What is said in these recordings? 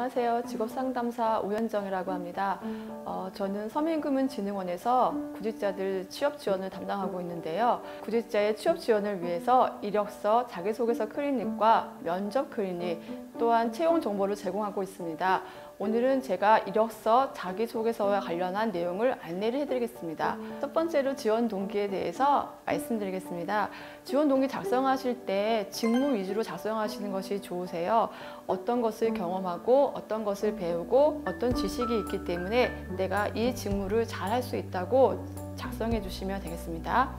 안녕하세요. 직업상담사 오현정이라고 합니다. 저는 서민금융진흥원에서 구직자들 취업 지원을 담당하고 있는데요. 구직자의 취업 지원을 위해서 이력서, 자기소개서 클리닉과 면접 클리닉, 또한 채용 정보를 제공하고 있습니다. 오늘은 제가 이력서, 자기소개서와 관련한 내용을 안내를 해드리겠습니다. 첫 번째로 지원 동기에 대해서 말씀드리겠습니다. 지원 동기 작성하실 때 직무 위주로 작성하시는 것이 좋으세요. 어떤 것을 경험하고 어떤 것을 배우고 어떤 지식이 있기 때문에 내가 이 직무를 잘 할 수 있다고 작성해 주시면 되겠습니다.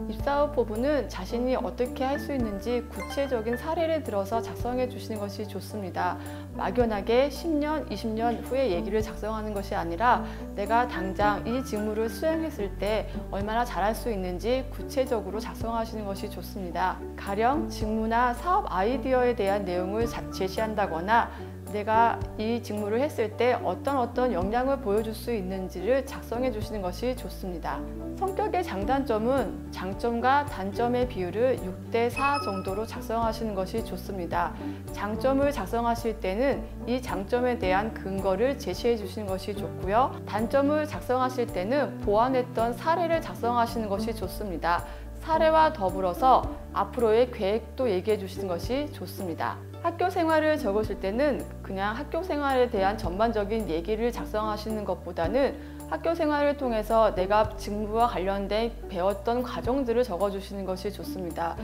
입사 후 포부는 자신이 어떻게 할 수 있는지 구체적인 사례를 들어서 작성해 주시는 것이 좋습니다. 막연하게 10년, 20년 후의 얘기를 작성하는 것이 아니라 내가 당장 이 직무를 수행했을 때 얼마나 잘할 수 있는지 구체적으로 작성하시는 것이 좋습니다. 가령 직무나 사업 아이디어에 대한 내용을 제시한다거나 내가 이 직무를 했을 때 어떤 역량을 보여줄 수 있는지를 작성해 주시는 것이 좋습니다. 성격의 장단점은 장점과 단점의 비율을 6대4 정도로 작성하시는 것이 좋습니다. 장점을 작성하실 때는 이 장점에 대한 근거를 제시해 주시는 것이 좋고요. 단점을 작성하실 때는 보완했던 사례를 작성하시는 것이 좋습니다. 사례와 더불어서 앞으로의 계획도 얘기해 주시는 것이 좋습니다. 학교 생활을 적으실 때는 그냥 학교 생활에 대한 전반적인 얘기를 작성하시는 것보다는 학교 생활을 통해서 내가 직무와 관련된 배웠던 과정들을 적어주시는 것이 좋습니다.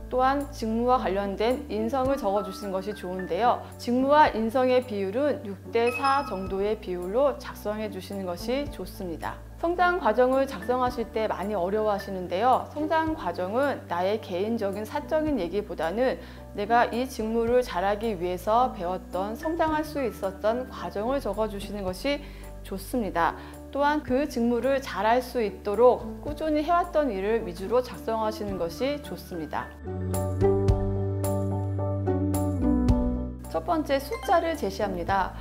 또한 직무와 관련된 인성을 적어주시는 것이 좋은데요. 직무와 인성의 비율은 6대4 정도의 비율로 작성해 주시는 것이 좋습니다. 성장 과정을 작성하실 때 많이 어려워하시는데요. 성장 과정은 나의 개인적인 사적인 얘기보다는 내가 이 직무를 잘하기 위해서 배웠던 성장할 수 있었던 과정을 적어주시는 것이 좋습니다. 또한 그 직무를 잘할 수 있도록 꾸준히 해왔던 일을 위주로 작성하시는 것이 좋습니다. 첫 번째, 숫자를 제시합니다.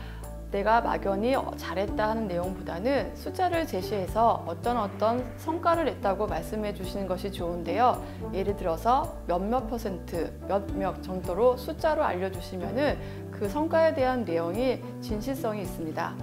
내가 막연히 잘했다 하는 내용보다는 숫자를 제시해서 어떤 성과를 냈다고 말씀해 주시는 것이 좋은데요. 예를 들어서 몇몇 퍼센트, 몇 정도로 숫자로 알려주시면은 그 성과에 대한 내용이 진실성이 있습니다.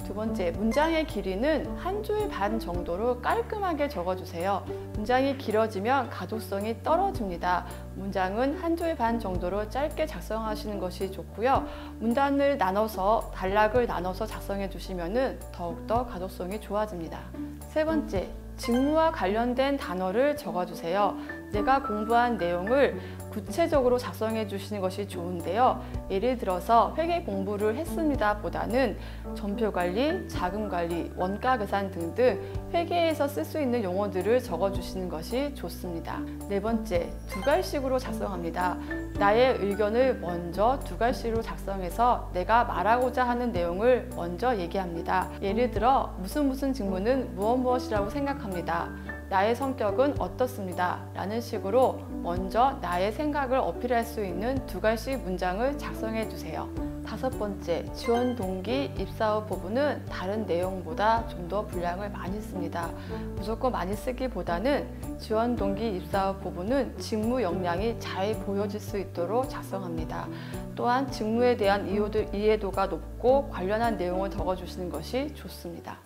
두 번째, 문장의 길이는 한 줄 반 정도로 깔끔하게 적어주세요. 문장이 길어지면 가독성이 떨어집니다. 문장은 한 줄 반 정도로 짧게 작성하시는 것이 좋고요. 문단을 나눠서, 단락을 나눠서 작성해 주시면 더욱더 가독성이 좋아집니다. 세 번째, 직무와 관련된 단어를 적어주세요. 내가 공부한 내용을 구체적으로 작성해 주시는 것이 좋은데요. 예를 들어서 회계 공부를 했습니다 보다는 전표관리, 자금관리, 원가계산 등등 회계에서 쓸 수 있는 용어들을 적어주시는 것이 좋습니다. 네 번째, 두 갈식으로 작성합니다. 나의 의견을 먼저 두 갈식으로 작성해서 내가 말하고자 하는 내용을 먼저 얘기합니다. 예를 들어 무슨 직무는 무엇이라고 생각합니다. 나의 성격은 어떻습니다. 라는 식으로 먼저 나의 생각을 어필할 수 있는 두 갈씩 문장을 작성해 주세요. 다섯 번째, 지원 동기, 입사 후 포부는 다른 내용보다 좀 더 분량을 많이 씁니다. 무조건 많이 쓰기보다는 지원 동기, 입사 후 포부는 직무 역량이 잘 보여질 수 있도록 작성합니다. 또한 직무에 대한 이해도가 높고 관련한 내용을 적어주시는 것이 좋습니다.